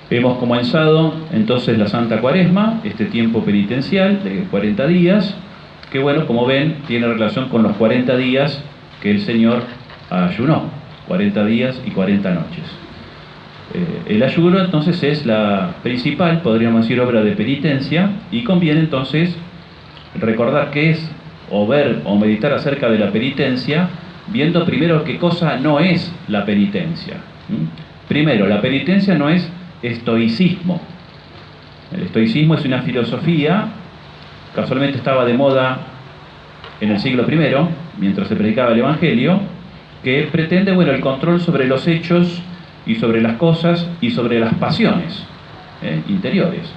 Hemos comenzado entonces la Santa Cuaresma, este tiempo penitencial de 40 días, que bueno, como ven, tiene relación con los 40 días que el Señor ayunó, 40 días y 40 noches. El ayuno entonces es la principal, podríamos decir, obra de penitencia, y conviene entonces recordar qué es, o ver o meditar acerca de la penitencia, viendo primero qué cosa no es la penitencia. Primero, la penitencia no es estoicismo. El estoicismo es una filosofía, casualmente estaba de moda en el siglo I, mientras se predicaba el Evangelio, que pretende, bueno, el control sobre los hechos y sobre las cosas y sobre las pasiones interiores.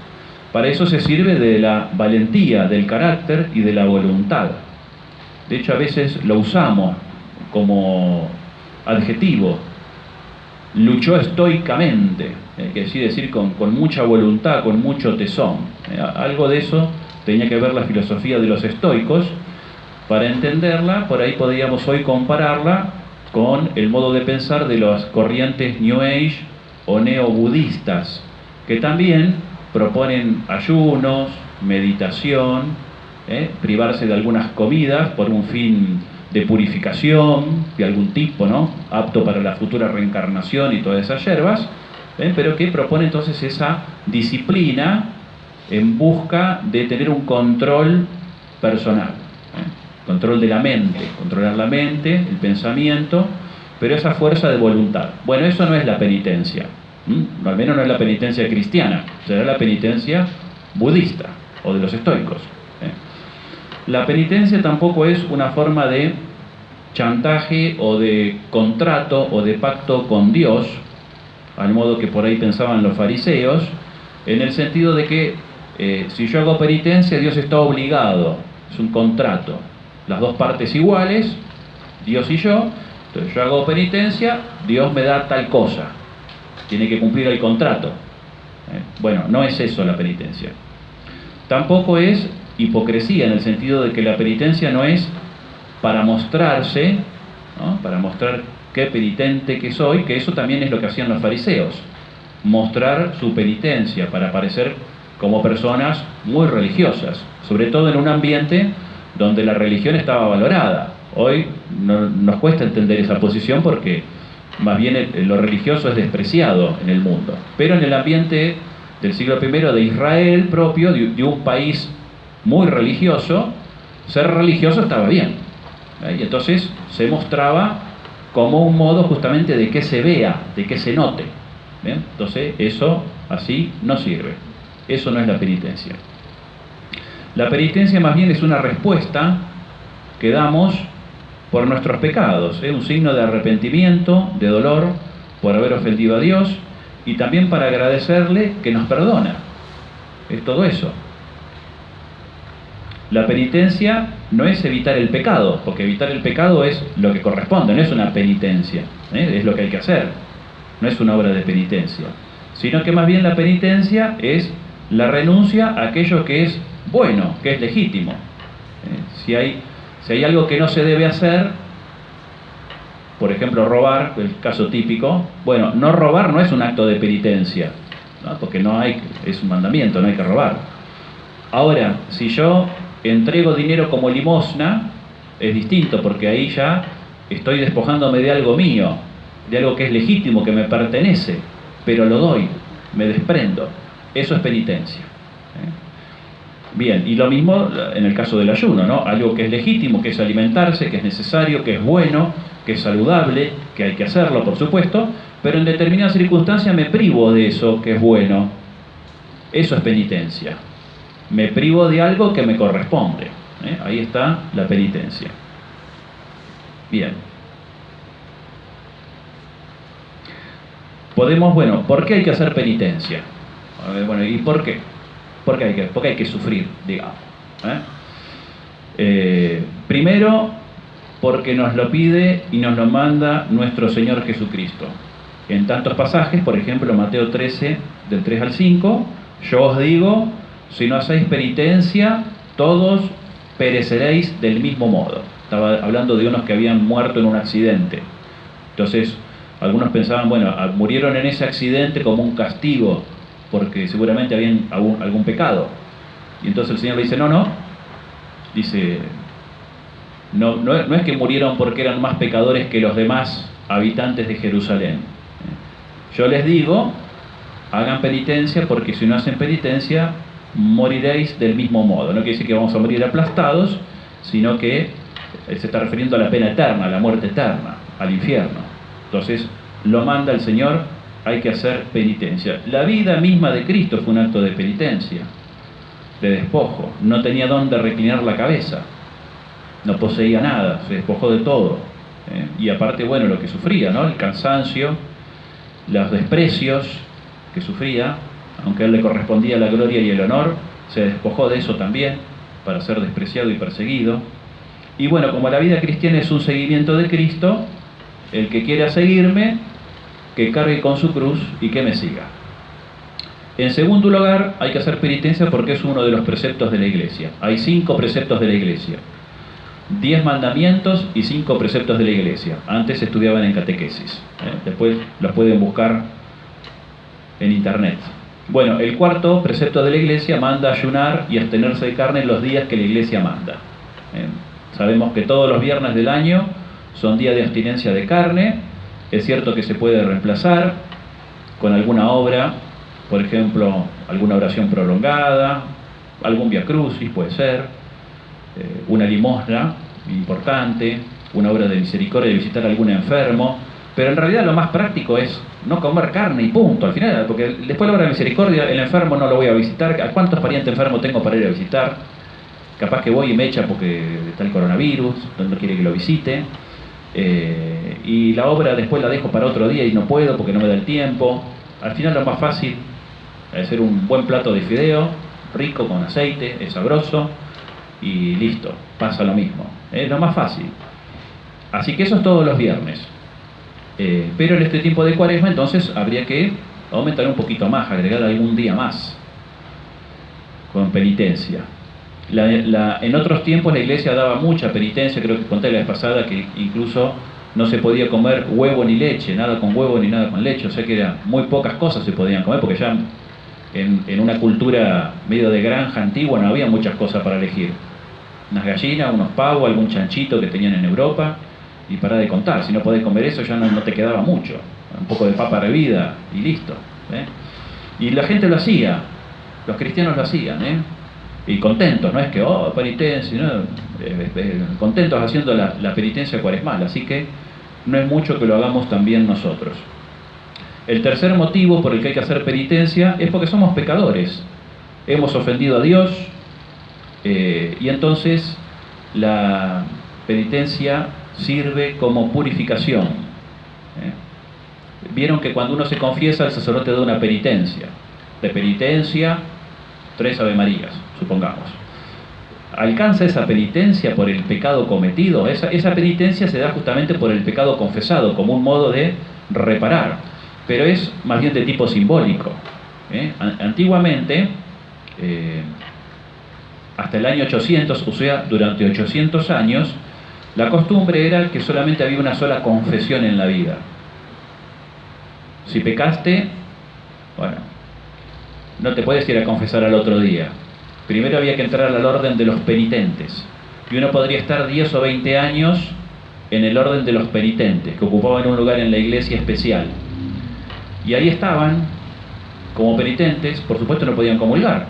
Para eso se sirve de la valentía, del carácter y de la voluntad. De hecho, a veces lo usamos como adjetivo. Luchó estoicamente, que quiere decir con mucha voluntad, con mucho tesón. Algo de eso tenía que ver la filosofía de los estoicos. Para entenderla, por ahí podríamos hoy compararla con el modo de pensar de las corrientes New Age o neobudistas, que también proponen ayunos, meditación, privarse de algunas comidas por un fin de purificación de algún tipo, ¿no?, apto para la futura reencarnación y todas esas hierbas, pero que propone entonces esa disciplina en busca de tener un control personal, control de la mente, controlar la mente, el pensamiento, pero esa fuerza de voluntad. Bueno, eso no es la penitencia, al menos no es la penitencia cristiana, será la penitencia budista o de los estoicos. La penitencia tampoco es una forma de chantaje o de contrato o de pacto con Dios, al modo que por ahí pensaban los fariseos, en el sentido de que si yo hago penitencia, Dios está obligado, es un contrato, las dos partes iguales, Dios y yo, entonces yo hago penitencia, Dios me da tal cosa, tiene que cumplir el contrato. Bueno, no es eso la penitencia. Tampoco es hipocresía, en el sentido de que la penitencia no es para mostrarse, ¿no?, para mostrar qué penitente que soy, que eso también es lo que hacían los fariseos, mostrar su penitencia para parecer como personas muy religiosas, sobre todo en un ambiente donde la religión estaba valorada. Hoy nos cuesta entender esa posición porque más bien lo religioso es despreciado en el mundo, pero en el ambiente del siglo I de Israel propio, de un país muy religioso, ser religioso estaba bien, y entonces se mostraba como un modo justamente de que se vea, de que se note. ¿Bien? Entonces eso así no sirve, eso no es la penitencia. La penitencia más bien es una respuesta que damos por nuestros pecados, un signo de arrepentimiento, de dolor por haber ofendido a Dios, y también para agradecerle que nos perdona. Es todo eso. La penitencia no es evitar el pecado, porque evitar el pecado es lo que corresponde, no es una penitencia, es lo que hay que hacer, no es una obra de penitencia, sino que más bien la penitencia es la renuncia a aquello que es bueno, que es legítimo. Si hay algo que no se debe hacer, por ejemplo robar, el caso típico, bueno, no robar no es un acto de penitencia, ¿no?, porque es un mandamiento, no hay que robar. Ahora, si yo entrego dinero como limosna, es distinto, porque ahí ya estoy despojándome de algo mío, de algo que es legítimo, que me pertenece, pero lo doy, me desprendo. Eso es penitencia. Bien, y lo mismo en el caso del ayuno, ¿no? Algo que es legítimo, que es alimentarse, que es necesario, que es bueno, que es saludable, que hay que hacerlo, por supuesto, pero en determinadas circunstancias me privo de eso que es bueno. Eso es penitencia. Me privo de algo que me corresponde. Ahí está la penitencia. Bien. Bueno, ¿por qué hay que hacer penitencia? Bueno, ¿y por qué? ¿Por qué hay que sufrir, digamos? Primero, porque nos lo pide y nos lo manda nuestro Señor Jesucristo. En tantos pasajes, por ejemplo, Mateo 13, del 3 al 5, yo os digo, si no hacéis penitencia, todos pereceréis del mismo modo. Estaba hablando de unos que habían muerto en un accidente. Entonces, algunos pensaban, bueno, murieron en ese accidente como un castigo porque seguramente habían algún pecado. Y entonces el Señor le dice, no, dice, no es que murieron porque eran más pecadores que los demás habitantes de Jerusalén. Yo les digo, hagan penitencia, porque si no hacen penitencia, moriréis del mismo modo. No quiere decir que vamos a morir aplastados, sino que se está refiriendo a la pena eterna, a la muerte eterna, al infierno. Entonces, lo manda el Señor, hay que hacer penitencia. La vida misma de Cristo fue un acto de penitencia, de despojo. No tenía dónde reclinar la cabeza, no poseía nada, se despojó de todo. Y aparte, bueno, lo que sufría, ¿no? El cansancio, los desprecios que sufría, aunque a él le correspondía la gloria y el honor, se despojó de eso también, para ser despreciado y perseguido. Y bueno, como la vida cristiana es un seguimiento de Cristo, el que quiera seguirme, que cargue con su cruz y que me siga. En segundo lugar, hay que hacer penitencia porque es uno de los preceptos de la Iglesia. Hay 5 preceptos de la Iglesia. 10 mandamientos y 5 preceptos de la Iglesia. Antes se estudiaban en catequesis. Después los pueden buscar en internet. Bueno, el cuarto precepto de la Iglesia manda ayunar y abstenerse de carne en los días que la Iglesia manda. Sabemos que todos los viernes del año son días de abstinencia de carne. Es cierto que se puede reemplazar con alguna obra, por ejemplo, alguna oración prolongada, algún Via Crucis puede ser, una limosna importante, una obra de misericordia, de visitar a algún enfermo, pero en realidad lo más práctico es no comer carne y punto, al final, porque después de la obra de misericordia, el enfermo no lo voy a visitar. ¿A cuántos parientes enfermos tengo para ir a visitar? Capaz que voy y me echa porque está el coronavirus, no quiere que lo visite. Y la obra después la dejo para otro día y no puedo porque no me da el tiempo. Al final lo más fácil es hacer un buen plato de fideo, rico, con aceite, es sabroso, y listo, pasa lo mismo. Es lo más fácil. Así que eso es todos los viernes. Pero en este tiempo de Cuaresma entonces habría que aumentar un poquito más, agregar algún día más con penitencia. En otros tiempos la Iglesia daba mucha penitencia, creo que conté la vez pasada que incluso no se podía comer huevo ni leche, nada con huevo ni nada con leche, o sea que muy pocas cosas se podían comer, porque ya en una cultura medio de granja antigua no había muchas cosas para elegir. Unas gallinas, unos pavos, algún chanchito que tenían en Europa, y para de contar. Si no podés comer eso ya no te quedaba mucho, un poco de papa hervida y listo. Y la gente lo hacía, los cristianos lo hacían, y contentos, no es que, penitencia, ¿no? Contentos haciendo la penitencia cuaresmal, así que no es mucho que lo hagamos también nosotros. El tercer motivo por el que hay que hacer penitencia es porque somos pecadores, hemos ofendido a Dios, y entonces la penitencia sirve como purificación. Vieron que cuando uno se confiesa, el sacerdote da una penitencia. De penitencia, 3 Ave Marías, supongamos. ¿Alcanza esa penitencia por el pecado cometido? Esa penitencia se da justamente por el pecado confesado, como un modo de reparar, pero es más bien de tipo simbólico. Antiguamente, hasta el año 800, o sea, durante 800 años, la costumbre era que solamente había una sola confesión en la vida. Si pecaste, bueno, no te puedes ir a confesar al otro día. Primero había que entrar al orden de los penitentes. Y uno podría estar 10 o 20 años en el orden de los penitentes, que ocupaban un lugar en la iglesia especial. Y ahí estaban, como penitentes, por supuesto no podían comulgar.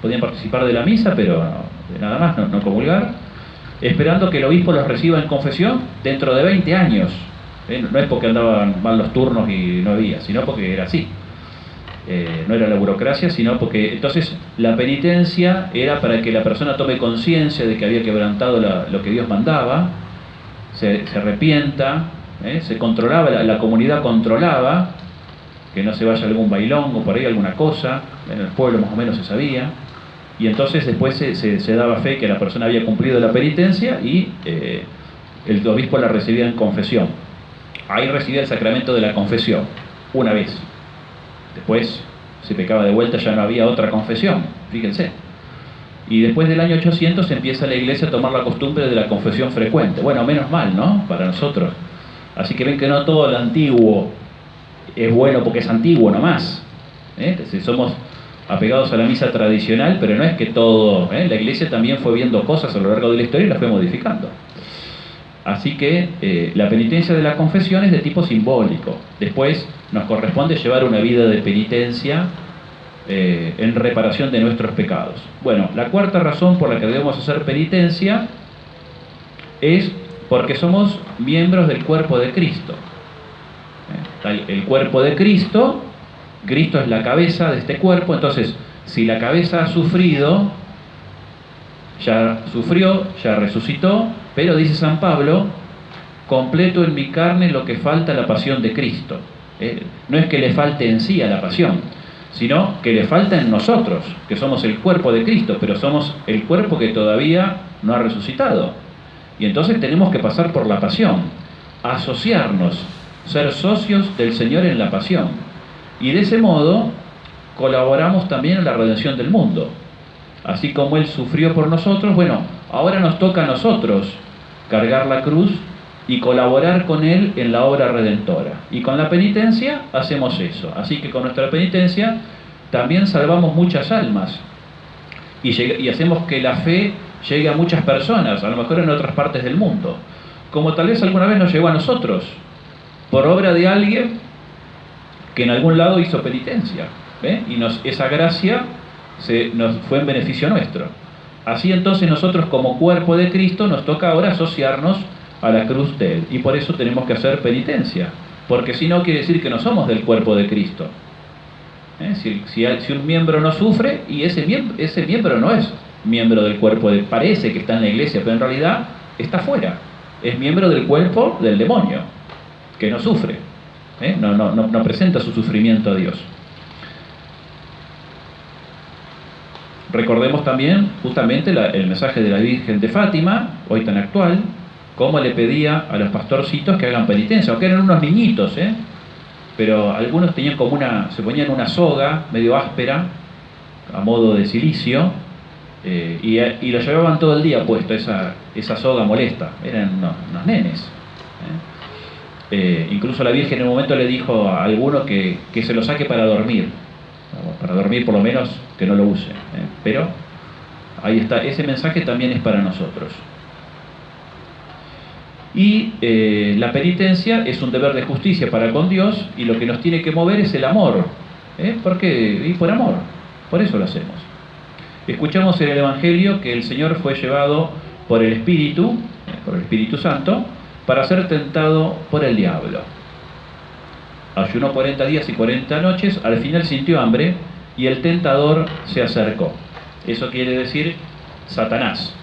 Podían participar de la misa, pero nada más, no comulgar, esperando que el obispo los reciba en confesión dentro de 20 años. No es porque andaban mal los turnos y no había, sino porque era así. No era la burocracia, sino porque entonces la penitencia era para que la persona tome conciencia de que había quebrantado lo que Dios mandaba, se arrepienta, se controlaba, la comunidad controlaba que no se vaya algún bailongo por ahí, alguna cosa, en el pueblo más o menos se sabía, y entonces después se daba fe que la persona había cumplido la penitencia y el obispo la recibía en confesión. Ahí recibía el sacramento de la confesión, una vez. Después, si pecaba de vuelta, ya no había otra confesión, fíjense. Y después del año 800 empieza la iglesia a tomar la costumbre de la confesión frecuente. Bueno, menos mal, ¿no? Para nosotros. Así que ven que no todo lo antiguo es bueno porque es antiguo nomás. Si somos apegados a la misa tradicional, pero no es que todo, la Iglesia también fue viendo cosas a lo largo de la historia y las fue modificando. Así que la penitencia de la confesión es de tipo simbólico. Después nos corresponde llevar una vida de penitencia en reparación de nuestros pecados. Bueno, la cuarta razón por la que debemos hacer penitencia es porque somos miembros del cuerpo de Cristo. El cuerpo de Cristo, Cristo es la cabeza de este cuerpo, entonces si la cabeza ha sufrido, ya sufrió, ya resucitó, pero dice San Pablo, completo en mi carne lo que falta a la pasión de Cristo. No es que le falte en sí a la pasión, sino que le falta en nosotros, que somos el cuerpo de Cristo, pero somos el cuerpo que todavía no ha resucitado. Y entonces tenemos que pasar por la pasión, asociarnos, ser socios del Señor en la pasión. Y de ese modo colaboramos también en la redención del mundo. Así como Él sufrió por nosotros, bueno, ahora nos toca a nosotros cargar la cruz y colaborar con Él en la obra redentora. Y con la penitencia hacemos eso. Así que con nuestra penitencia también salvamos muchas almas y hacemos que la fe llegue a muchas personas, a lo mejor en otras partes del mundo, como tal vez alguna vez nos llegó a nosotros, por obra de alguien que en algún lado hizo penitencia, y esa gracia nos fue en beneficio nuestro. Así entonces nosotros como cuerpo de Cristo nos toca ahora asociarnos a la cruz de Él, y por eso tenemos que hacer porque si no quiere decir que no somos del cuerpo de Cristo. Si un miembro no sufre, y ese miembro no es miembro del cuerpo, parece que está en la iglesia, pero en realidad está fuera, es miembro del cuerpo del demonio, que no sufre, no presenta su sufrimiento a Dios. Recordemos también justamente el mensaje de la Virgen de Fátima, hoy tan actual, cómo le pedía a los pastorcitos que hagan penitencia, aunque eran unos niñitos, pero algunos tenían se ponían una soga medio áspera, a modo de cilicio, y lo llevaban todo el día puesto, esa soga molesta, eran unos nenes. Incluso la Virgen en un momento le dijo a alguno que se lo saque para dormir por lo menos que no lo use, pero ahí está, ese mensaje también es para nosotros. Y la penitencia es un deber de justicia para con Dios, y lo que nos tiene que mover es el amor. ¿Por qué? Y por amor, por eso lo hacemos. Escuchamos en el Evangelio que el Señor fue llevado por el Espíritu Santo, para ser tentado por el diablo. Ayunó 40 días y 40 noches, al final sintió hambre, y el tentador se acercó. Eso quiere decir Satanás.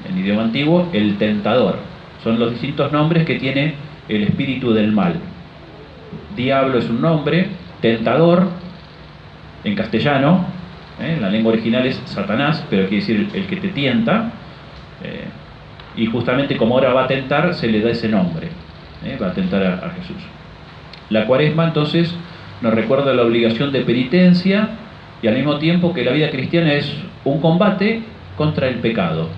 En idioma antiguo, el tentador. Son los distintos nombres que tiene el espíritu del mal. Diablo es un nombre, tentador, en castellano, en la lengua original es Satanás, pero quiere decir el que te tienta, y justamente como ahora va a tentar, se le da ese nombre, va a tentar a Jesús. La Cuaresma entonces nos recuerda la obligación de penitencia, y al mismo tiempo que la vida cristiana es un combate contra el pecado,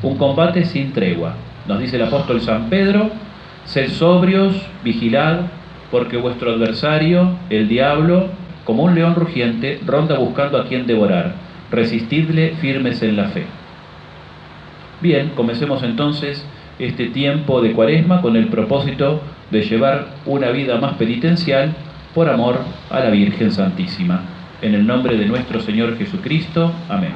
un combate sin tregua. Nos dice el apóstol San Pedro: sed sobrios, vigilad, porque vuestro adversario, el diablo, como un león rugiente, ronda buscando a quien devorar. Resistidle firmes en la fe. Bien, comencemos entonces este tiempo de Cuaresma con el propósito de llevar una vida más penitencial por amor a la Virgen Santísima. En el nombre de nuestro Señor Jesucristo. Amén.